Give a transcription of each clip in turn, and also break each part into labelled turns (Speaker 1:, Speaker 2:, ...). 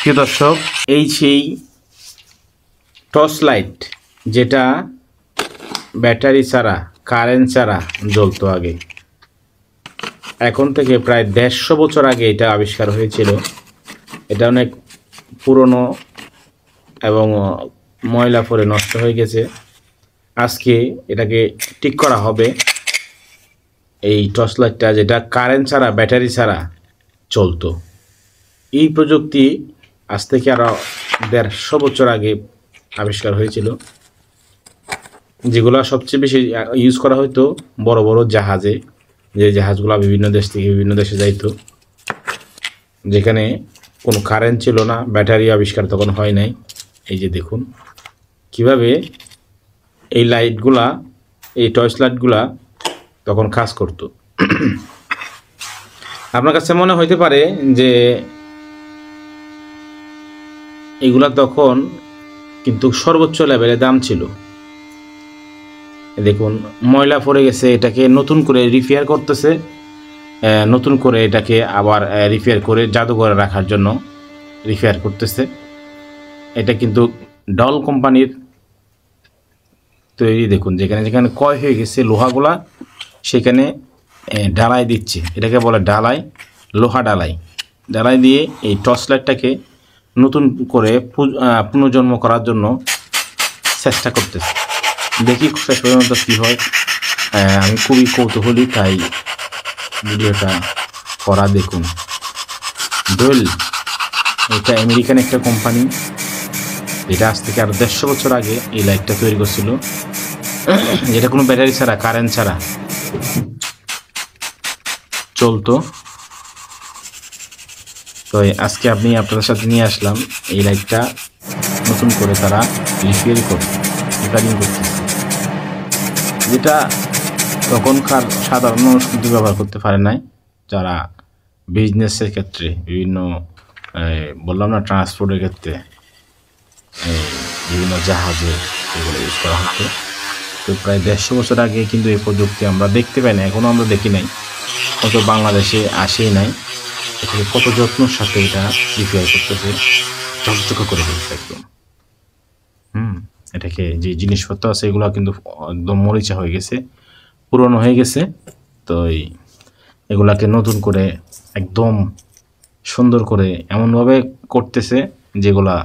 Speaker 1: প্রিয় দর্শক, এই সেই টর্চ লাইট যেটা ব্যাটারি ছাড়া, কারেন্ট ছাড়া জ্বলতো আগে। এখন থেকে প্রায় 150 বছর আগে এটা আবিষ্কার হয়েছিল। এটা অনেক পুরনো এবং ময়লা পড়ে নষ্ট হয়ে গেছে। আজকে এটাকে ঠিক করা হবে। এই টর্চ লাইটটা যেটা কারেন্ট ছাড়া, ব্যাটারি ছাড়া চলতো। এই প্রযুক্তি আজ থেকে আরও 150 বছর আগে আবিষ্কার হয়েছিল, যেগুলো সবচেয়ে বেশি ইউজ করা হতো বড় বড় জাহাজে। যে জাহাজগুলো বিভিন্ন দেশ থেকে বিভিন্ন দেশে যাইতো, যেখানে কোনো কারেন্ট ছিল না, ব্যাটারি আবিষ্কার তখন হয় নাই। এই যে দেখুন কিভাবে এই লাইটগুলা, এই টর্চ লাইটগুলা তখন কাজ করতো। আপনার কাছে মনে হইতে পারে যে এগুলা তখন কিন্তু সর্বোচ্চ লেভেলে দাম ছিল। দেখুন ময়লা পড়ে গেছে, এটাকে নতুন করে রিপেয়ার করতেছে, নতুন করে এটাকে আবার রিপেয়ার করে জাদুঘরে রাখার জন্য রিপেয়ার করতেছে। এটা কিন্তু ডল কোম্পানির তৈরি। দেখুন যেখানে যেখানে ক্ষয় হয়ে গেছে লোহাগুলা, সেখানে ঢালাই দিচ্ছে। এটাকে বলে ঢালাই, লোহা ঢালাই। ঢালাই দিয়ে এই টর্চ লাইটটাকে নতুন করে পুনর্জন্ম করার জন্য চেষ্টা করতেছে। দেখি শেষ পর্যন্ত কী হয়। আমি খুবই কৌতূহলী, তাই ভিডিওটা করা। দেখুন ডোয়েল, এটা আমেরিকান একটা কোম্পানি, এটা আজ থেকে আরও 150 বছর আগে এই লাইটটা তৈরি করছিল, যেটা কোনো ব্যাটারি ছাড়া, কারেন্ট ছাড়া চলতো। তো আজকে আপনাদের সাথে নিয়ে আসলাম এই লাইটটা নতুন করে তারা রিপেয়ারিং করতেছে, যেটা তখনকার সাধারণ মানুষ কিন্তু ব্যবহার করতে পারে নাই। যারা বিজনেসের ক্ষেত্রে, বিভিন্ন বললাম না, ট্রান্সপোর্টের ক্ষেত্রে, বিভিন্ন জাহাজে এগুলো ইউজ করা হতো। তো প্রায় 150 বছর আগে কিন্তু এই প্রযুক্তি আমরা দেখতে পাই না, এখনও আমরা দেখি নাই, হয়তো বাংলাদেশে আসেই নাই। এটাকে কত যত্নের সাথে এটা রিপেয়ার করতেছে, ঝকঝকে করে ফেলছে একদম। এটাকে যে জিনিসপত্র আছে এগুলো কিন্তু একদম মরিচা হয়ে গেছে, পুরনো হয়ে গেছে। তো এগুলাকে নতুন করে একদম সুন্দর করে এমনভাবে করতেছে যেগুলা,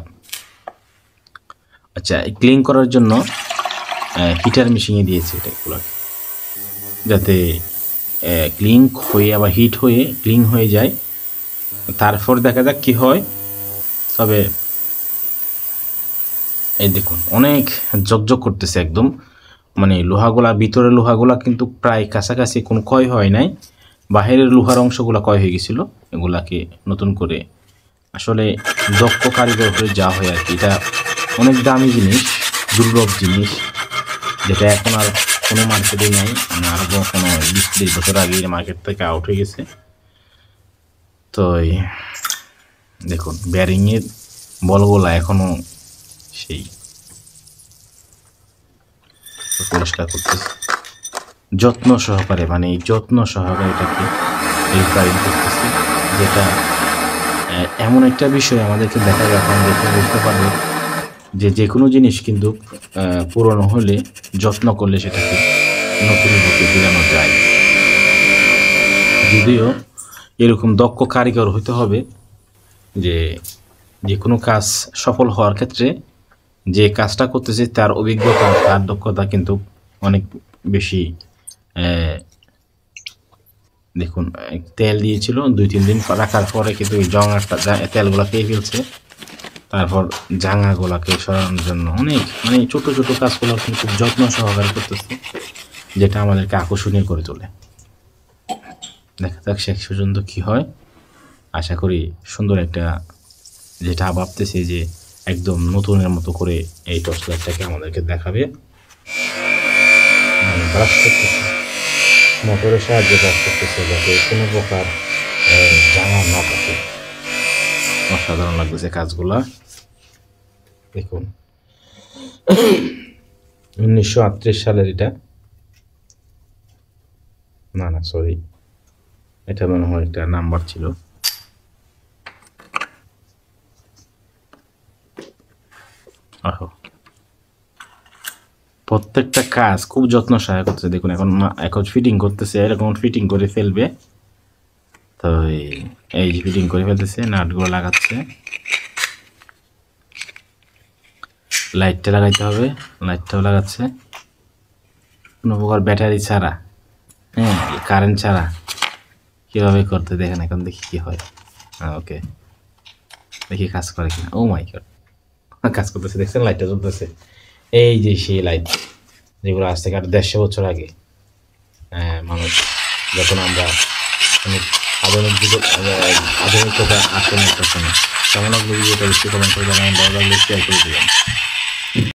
Speaker 1: আচ্ছা, ক্লিন করার জন্য হিটার মেশিনে দিয়েছে এটা, এগুলাকে যাতে ক্লিন হয়ে আবার হিট হয়ে ক্লিন হয়ে যায়। তারপর দেখা যাক কি হয়। তবে এই দেখুন অনেক ঝকঝক করতেছে একদম, মানে লোহাগুলা, ভিতরের লোহাগুলা কিন্তু প্রায় কাছাকাছি, কোনো ক্ষয় হয় নাই। বাহিরের লোহার অংশগুলো ক্ষয় হয়ে গেছিলো। এগুলাকে নতুন করে, আসলে দক্ষ কারিগর হয়ে যা হয় আর কি। এটা অনেক দামি জিনিস, দুর্লভ জিনিস, যেটা এখন আর কোনো মার্কেটে নাই। মানে আরও কোনো 20-30 বছর আগে মার্কেট থেকে আউট হয়ে গেছে। তো দেখুন ব্যারিংয়ের বলগুলা এখনও সেই পরিষ্কার করতেছে যত্ন সহকারে, মানে এই যত্ন সহকারে এটাকে রিপেয়ারিং করতেছে, যেটা এমন একটা বিষয় আমাদেরকে দেখা যায়, এখন দেখে বুঝতে পারবে যে কোনো জিনিস কিন্তু পুরনো হলে, যত্ন করলে সেটাকে নতুন রূপে ফেরানো যায়। যদিও এরকম দক্ষ কারিগর হতে হবে, যে কোনো কাজ সফল হওয়ার ক্ষেত্রে যে কাজটা করতেছে তার অভিজ্ঞতা, তার দক্ষতা কিন্তু অনেক বেশি। দেখুন তেল দিয়েছিল, 2-3 দিন রাখার পরে কিন্তু ওই জঙাটা, তেলগুলো খেয়ে ফেলছে। তারপর জাঙাগুলাকে সরানোর জন্য অনেক, মানে ছোটো ছোটো কাজগুলো কিন্তু খুব যত্ন সহকারে করতেছে, যেটা আমাদেরকে আকর্ষণীয় করে তোলে। দেখা যাক শেষ পর্যন্ত কী হয়। আশা করি সুন্দর একটা, যেটা ভাবতেছি যে একদম নতুনের মতো করে এই টর্চ লাইটটাকে আমাদেরকে দেখাবে। ব্রাশ করতেছে, মোটরের সাহায্যে ব্রাশ করতেছে, যাতে কোনো প্রকার জাঙা না থাকে। অসাধারণ লাগতেছে কাজগুলা। দেখুন 1938 সালের এটা, না সরি, এটা মনে হয় একটা নাম্বার ছিল। আহো, প্রত্যেকটা কাজ খুব যত্ন সহায় করতেছে। দেখুন এখন ফিটিং করতেছে, এরকম ফিটিং করে ফেলবে। তো এই যে ফিটিং করে ফেলতেছে, নাটগুলো লাগাচ্ছে, লাইটটা লাগাইতে হবে, লাইটটাও লাগাচ্ছে। কোনো প্রকার ব্যাটারি ছাড়া, হ্যাঁ কারেন্ট ছাড়া কীভাবে করতে দেখেন। এখন দেখি কী হয়। ওকে, দেখি কাজ করে কিনা। ও মাই গড, কাজ করতেছে, দেখছেন লাইটটা জ্বলতেছে। এই যে সেই লাইট যেগুলো আজ থেকে 150 বছর আগে মানুষ, যখন আমরা অনেক আধুনিকতা আক্রমণ করতে সময়, কেমন লাগলো ভিডিওটা বেশি কমেন্ট করে জানাবেন, ভালো লাগলে শেয়ার করে দেবেন।